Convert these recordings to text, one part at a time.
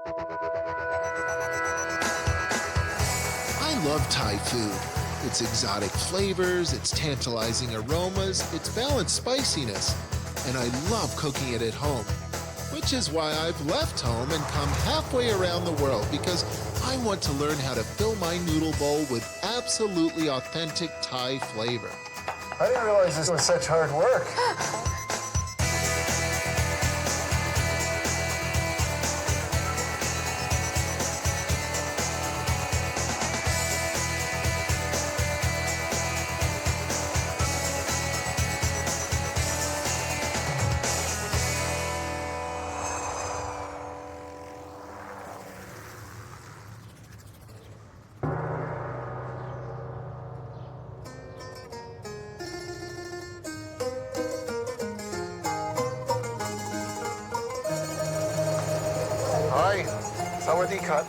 I love Thai food. Its exotic flavors, its tantalizing aromas, its balanced spiciness, and I love cooking it at home. Which is why I've left home and come halfway around the world because I want to learn how to fill my noodle bowl with absolutely authentic Thai flavor. I didn't realize this was such hard work. Hi, Sawadee-kat.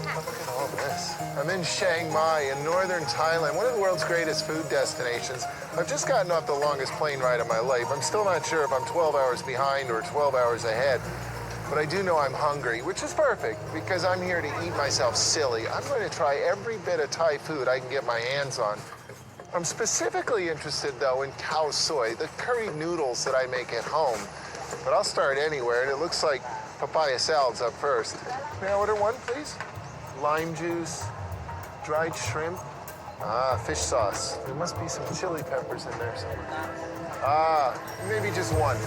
Look at all this. I'm in Chiang Mai in northern Thailand, one of the world's greatest food destinations. I've just gotten off the longest plane ride of my life. I'm still not sure if I'm 12 hours behind or 12 hours ahead, but I do know I'm hungry, which is perfect because I'm here to eat myself silly. I'm going to try every bit of Thai food I can get my hands on. I'm specifically interested, though, in khao soi, the curry noodles that I make at home. But I'll start anywhere, and it looks like papaya salad's up first. May I order one, please? Lime juice, dried shrimp. Fish sauce. There must be some chili peppers in there somewhere. Maybe just one.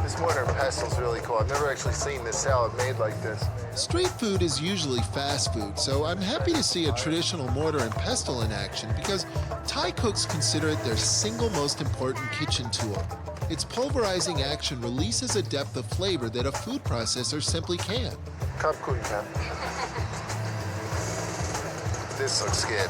This mortar and pestle's really cool. I've never actually seen this salad made like this. Street food is usually fast food, so I'm happy to see a traditional mortar and pestle in action because Thai cooks consider it their single most important kitchen tool. Its pulverizing action releases a depth of flavor that a food processor simply can't. Khop kun kap. This looks good.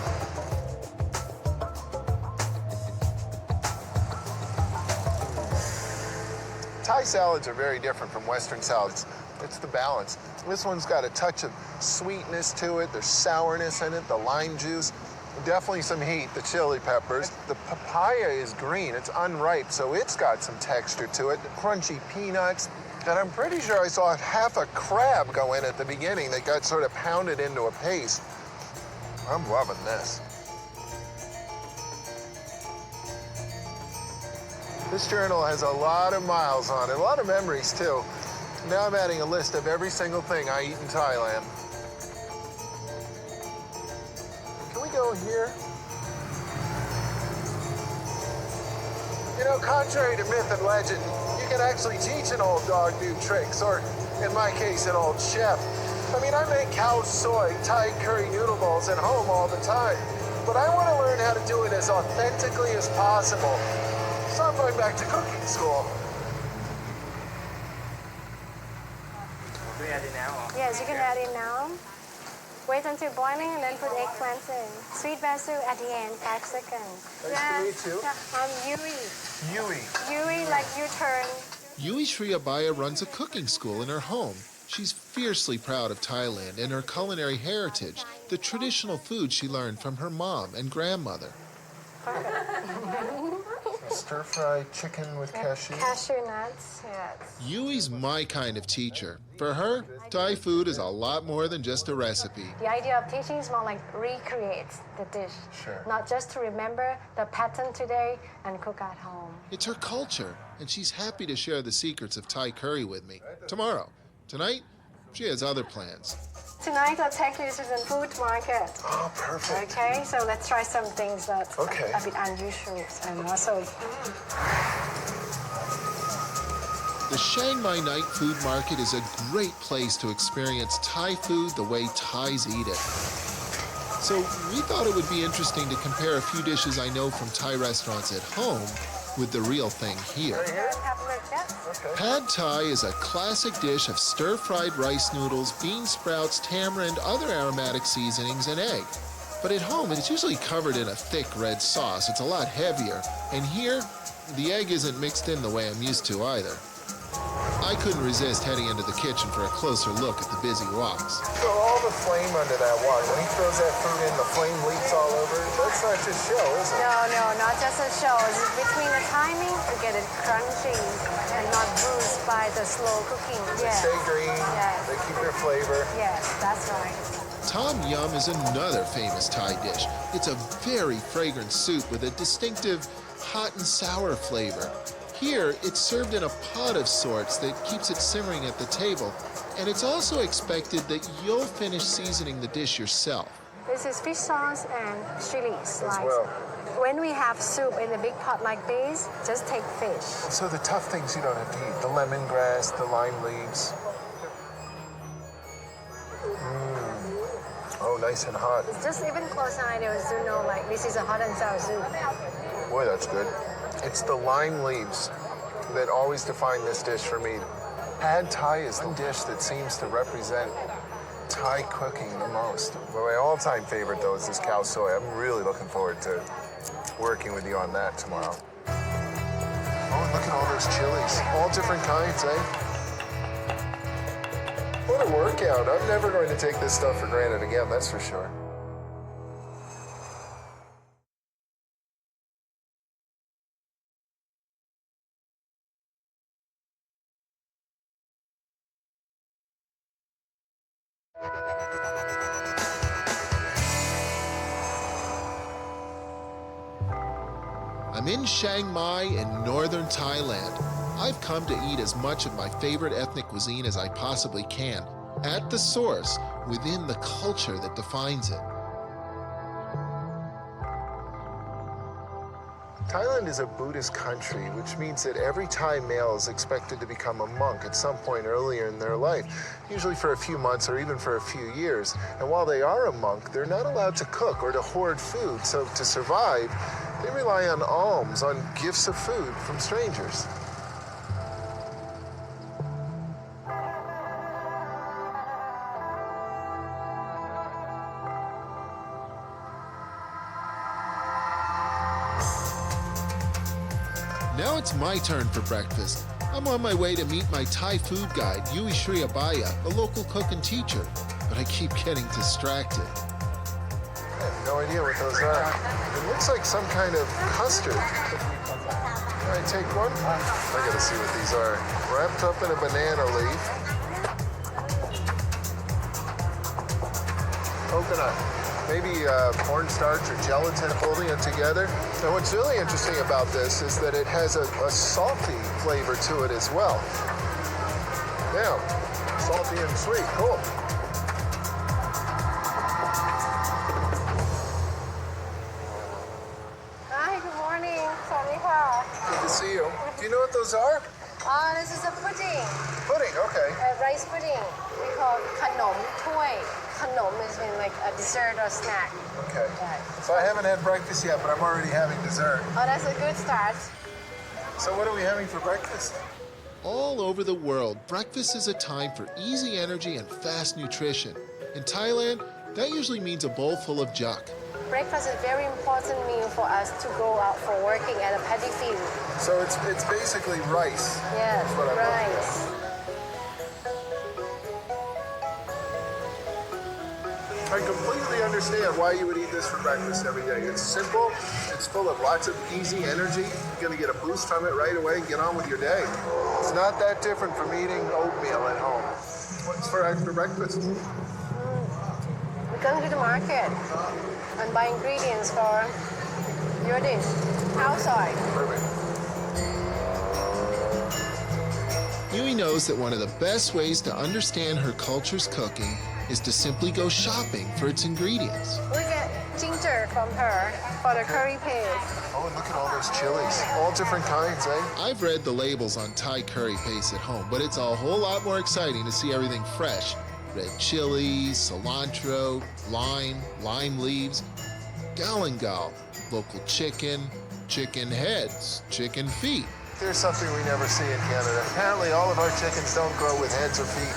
Thai salads are very different from Western salads. It's the balance. This one's got a touch of sweetness to it. There's sourness in it, the lime juice. Definitely some heat, the chili peppers. The papaya is green, it's unripe, so it's got some texture to it. Crunchy peanuts. And I'm pretty sure I saw half a crab go in at the beginning that got sort of pounded into a paste. I'm loving this. This journal has a lot of miles on it, a lot of memories too. Now I'm adding a list of every single thing I eat in Thailand. Can we go here? You know, contrary to myth and legend, you can actually teach an old dog new tricks, or in my case, an old chef. I mean, I make khao soi Thai curry noodle bowls at home all the time, but I want to learn how to do it as authentically as possible. So I'm going back to cooking school. Do we add it now? Or? Yes, you can add it now. Wait until boiling and then put eggplants in. Sweet basil at the end, 5 seconds. Nice to meet you. Yeah, I'm Yui. Yui. Yui, like U-turn. Yui Sriabaya runs a cooking school in her home. She's fiercely proud of Thailand and her culinary heritage, the traditional food she learned from her mom and grandmother. Stir-fried chicken with cashew. Cashew nuts, yes. Yui's my kind of teacher. For her, Thai food is a lot more than just a recipe. The idea of teaching is more like recreate the dish. Sure. Not just to remember the pattern today and cook at home. It's her culture, and she's happy to share the secrets of Thai curry with me. Tomorrow. Tonight, she has other plans. Tonight I'll take you to the food market. Oh, perfect. Okay, so let's try some things that's Okay. a bit unusual and also. The Chiang Mai Night Food Market is a great place to experience Thai food the way Thais eat it. So we thought it would be interesting to compare a few dishes I know from Thai restaurants at home with the real thing here. Right here? Okay. Pad Thai is a classic dish of stir-fried rice noodles, bean sprouts, tamarind, other aromatic seasonings, and egg. But at home, it's usually covered in a thick red sauce. It's a lot heavier. And here, the egg isn't mixed in the way I'm used to either. I couldn't resist heading into the kitchen for a closer look at the busy woks. So all the flame under that wok, when he throws that food in, the flame leaps all over. That's not just show, is it? No, not just a show. It's between the timing to get it crunchy and not bruised by the slow cooking. They stay green, they keep their flavor. Yes, that's right. Tom Yum is another famous Thai dish. It's a very fragrant soup with a distinctive hot and sour flavor. Here, it's served in a pot of sorts that keeps it simmering at the table, and it's also expected that you'll finish seasoning the dish yourself. This is fish sauce and chili slice. well. When we have soup in a big pot like this, just take fish. So the tough things you don't have to eat, the lemongrass, the lime leaves. Oh, nice and hot. Just even close eye, there was to know like this is a hot and sour soup. Boy, that's good. It's the lime leaves that always define this dish for me. Pad Thai is the dish that seems to represent Thai cooking the most. But my all-time favorite, though, is this cow soy. I'm really looking forward to working with you on that tomorrow. Oh, and look at all those chilies. All different kinds, eh? What a workout. I'm never going to take this stuff for granted again, that's for sure. I'm in Chiang Mai in northern Thailand. I've come to eat as much of my favorite ethnic cuisine as I possibly can, at the source, within the culture that defines it. Thailand is a Buddhist country, which means that every Thai male is expected to become a monk at some point earlier in their life, usually for a few months or even for a few years. And while they are a monk, they're not allowed to cook or to hoard food. So to survive, they rely on alms, on gifts of food from strangers. Now it's my turn for breakfast. I'm on my way to meet my Thai food guide, Yui Sri Abaya, a local cook and teacher, but I keep getting distracted. I have no idea what those are. It looks like some kind of custard. Can I take one? I gotta see what these are. Wrapped up in a banana leaf. Coconut. Maybe cornstarch or gelatin holding it together. And what's really interesting about this is that it has a salty flavor to it as well. Yeah, salty and sweet, cool. Hi, good morning. Sorry. Good to see you. Do you know what those are? This is a pudding. Pudding, okay. Rice pudding. We call khanom thoi. Khanom is mean like a dessert or snack. Okay. Right. So I haven't had breakfast yet, but I'm already having dessert. Oh, that's a good start. So what are we having for breakfast? All over the world, breakfast is a time for easy energy and fast nutrition. In Thailand, that usually means a bowl full of juk. Breakfast is a very important meal for us to go out for working at a paddy field. So it's basically rice. Yes, That's what I'm looking rice. I completely understand why you would eat this for breakfast every day. It's simple, it's full of lots of easy energy. You're gonna get a boost from it right away and get on with your day. It's not that different from eating oatmeal at home. What's for breakfast? We're going to the market and buy ingredients for your dish. Outside. Perfect. Yui knows that one of the best ways to understand her culture's cooking is to simply go shopping for its ingredients. We get ginger from her for the curry paste. Oh, and look at all those chilies. All different kinds, eh? I've read the labels on Thai curry paste at home, but it's a whole lot more exciting to see everything fresh. Red chilies, cilantro, lime leaves, galangal, local chicken, chicken heads, chicken feet. There's something we never see in Canada. Apparently all of our chickens don't grow with heads or feet.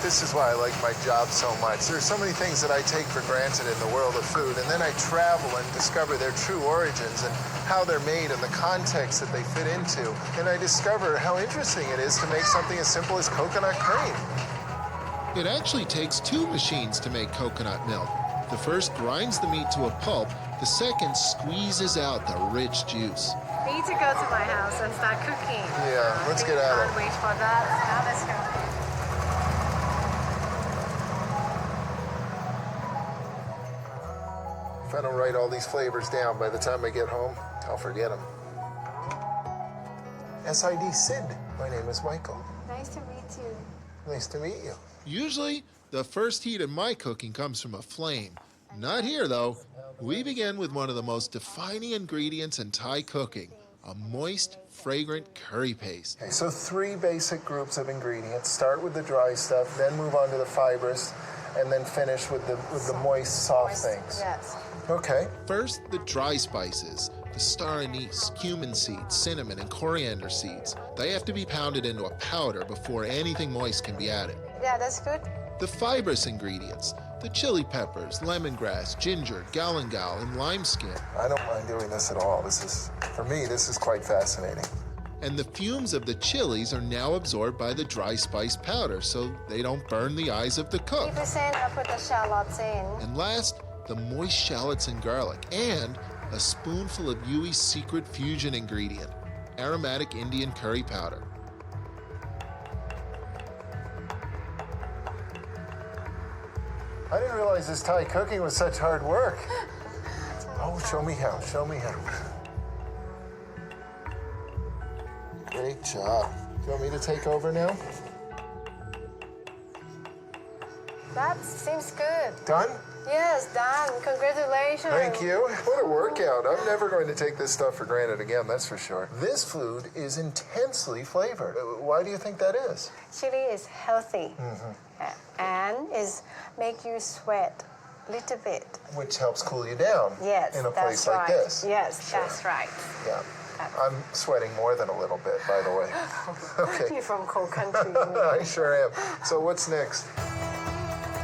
This is why I like my job so much. There are so many things that I take for granted in the world of food, and then I travel and discover their true origins and how they're made and the context that they fit into. And I discover how interesting it is to make something as simple as coconut cream. It actually takes 2 machines to make coconut milk. The first grinds the meat to a pulp, the second squeezes out the rich juice. We need to go to my house and start cooking. Yeah, let's get at it. Can't wait for that. Now let's go. If I don't write all these flavors down by the time I get home, I'll forget them. SID Sid. My name is Michael. Nice to meet you. Nice to meet you. Usually, the first heat in my cooking comes from a flame. Not here, though. We begin with one of the most defining ingredients in Thai cooking, a moist, fragrant curry paste. Okay, so 3 basic groups of ingredients. Start with the dry stuff, then move on to the fibrous, and then finish with the moist, soft things. Yes. Okay. First, the dry spices, the star anise, cumin seeds, cinnamon, and coriander seeds. They have to be pounded into a powder before anything moist can be added. Yeah, that's good. The fibrous ingredients, the chili peppers, lemongrass, ginger, galangal, and lime skin. I don't mind doing this at all. For me, this is quite fascinating. And the fumes of the chilies are now absorbed by the dry spice powder so they don't burn the eyes of the cook. 50% I put the shallots in. And last, the moist shallots and garlic, and a spoonful of Yui's secret fusion ingredient, aromatic Indian curry powder. I didn't realize this Thai cooking was such hard work. Oh, show me how, show me how. Great job. Do you want me to take over now? That seems good. Done? Yes, done. Congratulations. Thank you. What a workout. I'm never going to take this stuff for granted again, that's for sure. This food is intensely flavored. Why do you think that is? Chili is healthy and is make you sweat a little bit. Which helps cool you down Yes, in a that's place right. like this. Yes, Sure. that's right. Yeah. I'm sweating more than a little bit, by the way. Okay. You're from cold country. I sure am. So what's next?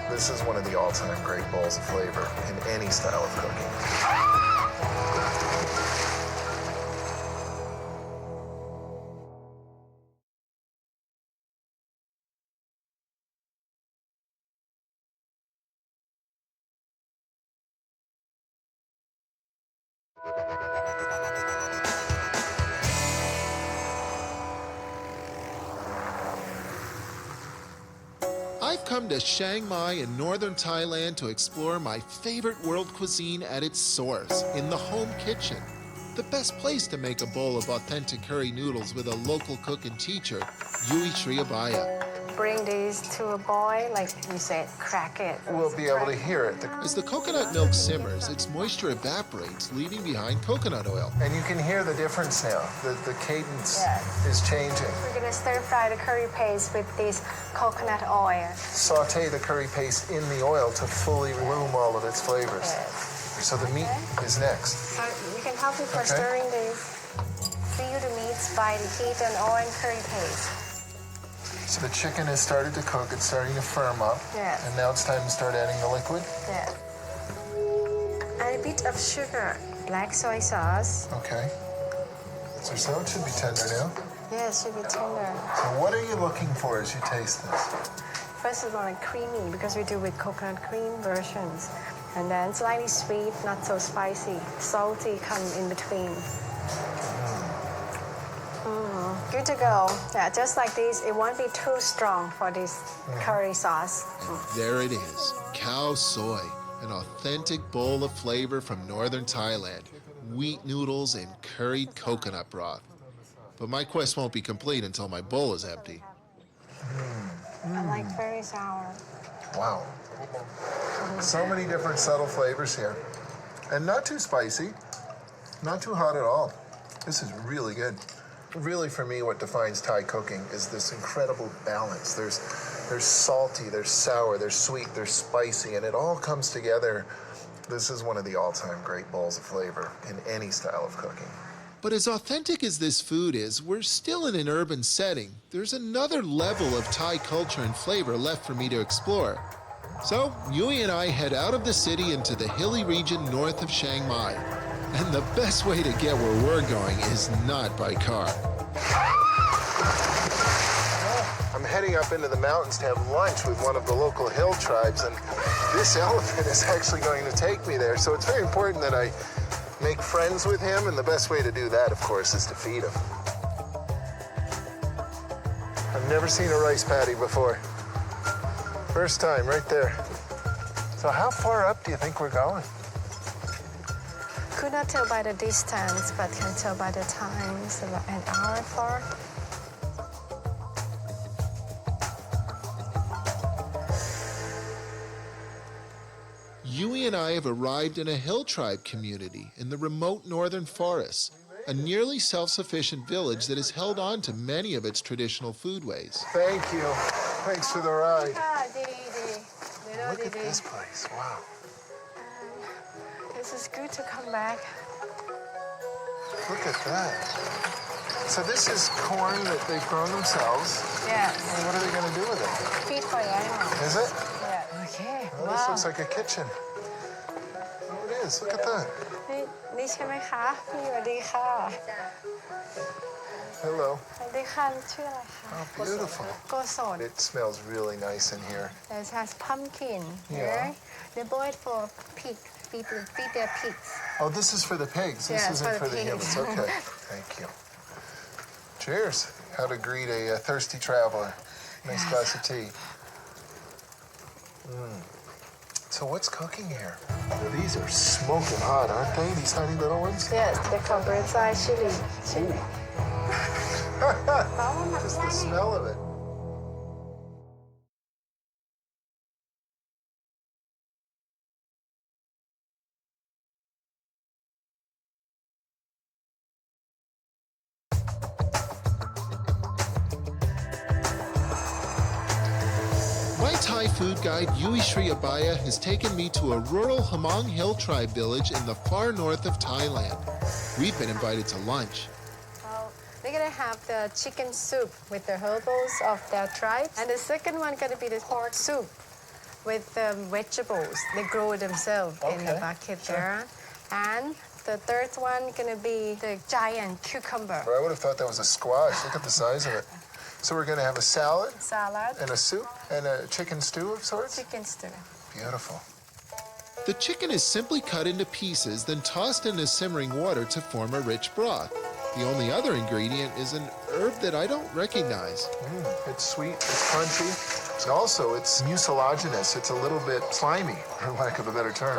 This is one of the all-time great bowls of flavor in any style of cooking. I've come to Chiang Mai in northern Thailand to explore my favorite world cuisine at its source, in the home kitchen. The best place to make a bowl of authentic curry noodles with a local cook and teacher, Yui Triabaya. Bring these to a boil, like you said, crack it. We'll be able to hear it. As the coconut milk simmers, its moisture evaporates, leaving behind coconut oil. And you can hear the difference now. The cadence is changing. We're gonna stir fry the curry paste with this coconut oil. Saute the curry paste in the oil to fully bloom all of its flavors. Yes. So the meat is next. So you can help me for stirring this. Seal the meats by the heat and oil and curry paste. So the chicken has started to cook. It's starting to firm up. Yes. And now it's time to start adding the liquid. Yeah. And a bit of sugar, black soy sauce. Okay. So it should be tender now. Yes, should be tender. So what are you looking for as you taste this? First we want it creamy because we do with coconut cream versions. And then slightly sweet, not so spicy. Salty come in between. Good to go. Yeah, just like this. It won't be too strong for this curry sauce. And there it is, cow soy, an authentic bowl of flavor from northern Thailand, wheat noodles and curried coconut broth. But my quest won't be complete until my bowl is empty. I like very sour. Wow. So many different subtle flavors here. And not too spicy, not too hot at all. This is really good. Really, for me, what defines Thai cooking is this incredible balance. There's salty, there's sour, there's sweet, there's spicy, and it all comes together. This is one of the all-time great bowls of flavor in any style of cooking. But as authentic as this food is, we're still in an urban setting. There's another level of Thai culture and flavor left for me to explore. So, Yui and I head out of the city into the hilly region north of Chiang Mai. And the best way to get where we're going is not by car. I'm heading up into the mountains to have lunch with one of the local hill tribes, and this elephant is actually going to take me there. So it's very important that I make friends with him, and the best way to do that, of course, is to feed him. I've never seen a rice paddy before. First time, right there. So how far up do you think we're going? Could not tell by the distance, but can tell by the time. It's about an hour far. Yui and I have arrived in a hill tribe community in the remote northern forests, a nearly self-sufficient village that has held on to many of its traditional foodways. Thank you. Thanks for the ride. Look at this place. Wow. This is good to come back. Look at that. So this is corn that they've grown themselves. Yes. And what are they going to do with it? Feed for the animals. Is it? Yeah. Okay. Oh, this looks like a kitchen. Oh, it is. Look at that. นี่ใช่ไหมคะพี่สวัสดีค่ะ Hello. สวัสดีค่ะชื่ออะไรคะ Oh, beautiful. โกศล It smells really nice in here. It has pumpkin Yeah. here. They bought it for pig. Feed their pigs. Oh, this is for the pigs. This Yeah, isn't for for the the pigs. humans. Okay. Thank you. Cheers. How to greet a thirsty traveler. Nice glass of tea. So what's cooking here? These are smoking hot, aren't they? These tiny little ones? Yes, they call bird's eye chili. Just the smell of it. My Thai food guide Yui Sri Abaya has taken me to a rural Hmong Hill tribe village in the far north of Thailand. We've been invited to lunch. Well, they're gonna have the chicken soup with the herbals of their tribe, and the second one gonna be the pork soup with vegetables. They grow it themselves in the Okay, bucket sure. there, and the third one gonna be the giant cucumber Or I would have thought that was a squash. Look at the size of it. So we're going to have a salad salad, and a soup and a chicken stew of sorts? chicken stew. Beautiful. The chicken is simply cut into pieces, then tossed into simmering water to form a rich broth. The only other ingredient is an herb that I don't recognize. It's sweet, it's crunchy. It's mucilaginous. It's a little bit slimy, for lack of a better term.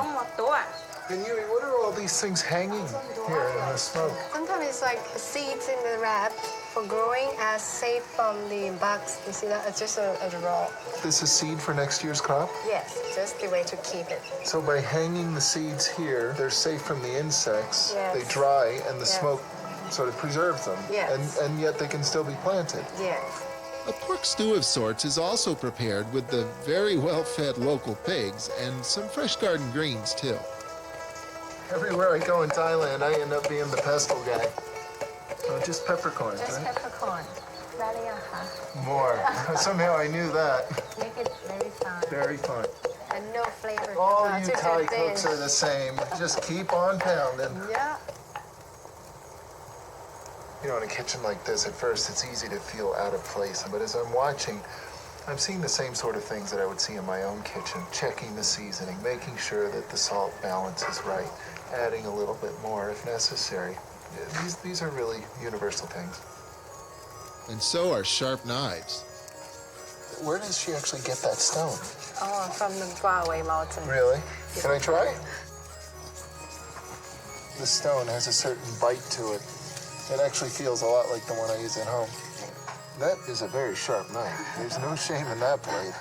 And Yui, what are all these things hanging here in the smoke? Sometimes it's like seeds in the wrap for growing as safe from the bugs. You see that? It's just a raw. This is seed for next year's crop? Yes, just the way to keep it. So by hanging the seeds here, they're safe from the insects. Yes. They dry, and the Yes. smoke sort of preserves them. Yes. And yet they can still be planted. Yes. A pork stew of sorts is also prepared with the very well-fed local pigs and some fresh garden greens too. Everywhere I go in Thailand, I end up being the pestle guy. Oh, just peppercorns, Just right? peppercorn. More. Somehow I knew that. Make it very fine. Very fun. And no flavor. All to you the Thai dish. cooks are the same. Just keep on pounding. Yeah. You know, in a kitchen like this, at first, it's easy to feel out of place. But as I'm watching, I'm seeing the same sort of things that I would see in my own kitchen. Checking the seasoning, making sure that the salt balance is right, adding a little bit more if necessary. These are really universal things. And so are sharp knives. Where does she actually get that stone? Oh, from the Huawei mountain. Really? Can I try? The stone has a certain bite to it. It actually feels a lot like the one I use at home. That is a very sharp knife. There's no shame in that blade.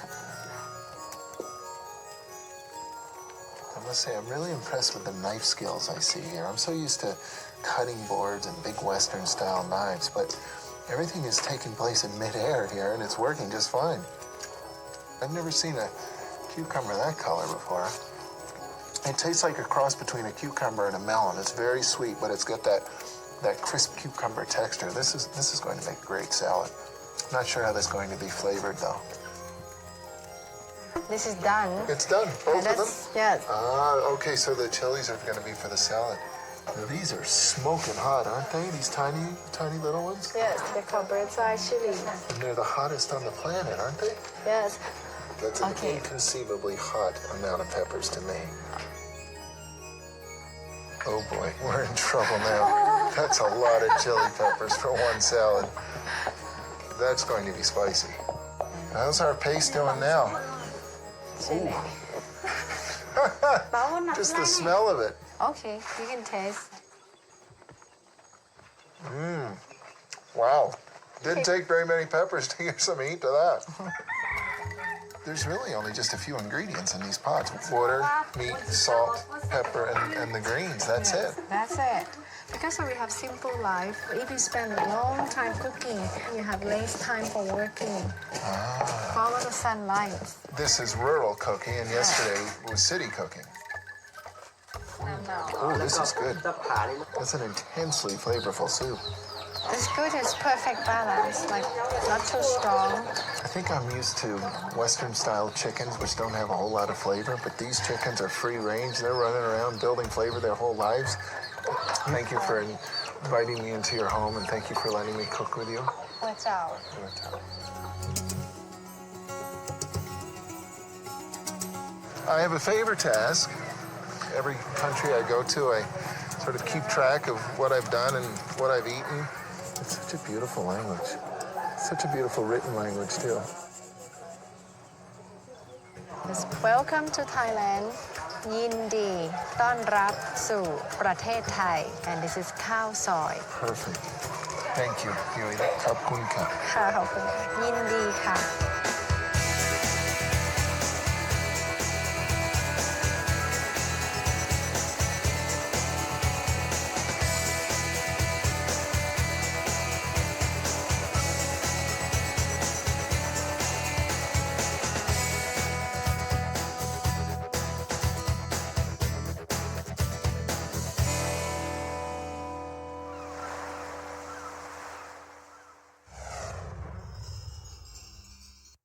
I must say, I'm really impressed with the knife skills I see here. I'm so used to cutting boards and big Western-style knives, but everything is taking place in midair here, and it's working just fine. I've never seen a cucumber that color before. It tastes like a cross between a cucumber and a melon. It's very sweet, but it's got that that crisp cucumber texture. This is going to make great salad. Not sure how this is going to be flavored though. This is done. It's done, both of them? Yes. Ah, okay, so the chilies are going to be for the salad. Now, these are smoking hot, aren't they? These tiny, tiny little ones? Yes, they're called bird's eye chilies. And they're the hottest on the planet, aren't they? Yes. That's an inconceivably hot amount of peppers to me. Oh boy, we're in trouble now. That's a lot of chili peppers for one salad. That's going to be spicy. How's our paste doing now? Ooh. Just the smell of it. Okay, you can taste. Wow. Didn't take very many peppers to give some heat to that. There's really only just a few ingredients in these pots. Water, meat, salt, pepper, and the greens. That's it. That's it. Because we have simple life, if you spend a long time cooking, you have less time for working. Follow the sunlight. This is rural cooking, and yesterday was city cooking. Oh, this is good. That's an intensely flavorful soup. It's good, it's perfect balance, like not too strong. I think I'm used to Western-style chickens, which don't have a whole lot of flavor, but these chickens are free range. They're running around building flavor their whole lives. Thank you for inviting me into your home, and thank you for letting me cook with you. What's out? I have a favor to ask. Every country I go to, I sort of keep track of what I've done and what I've eaten. It's such a beautiful language. Such a beautiful written language, too. Welcome to Thailand. ยินดีต้อนรับสู่ประเทศไทย and this is ข้าวซอย Perfect. Thank you. ขอบคุณค่ะ ค่ะขอบคุณยินดีค่ะ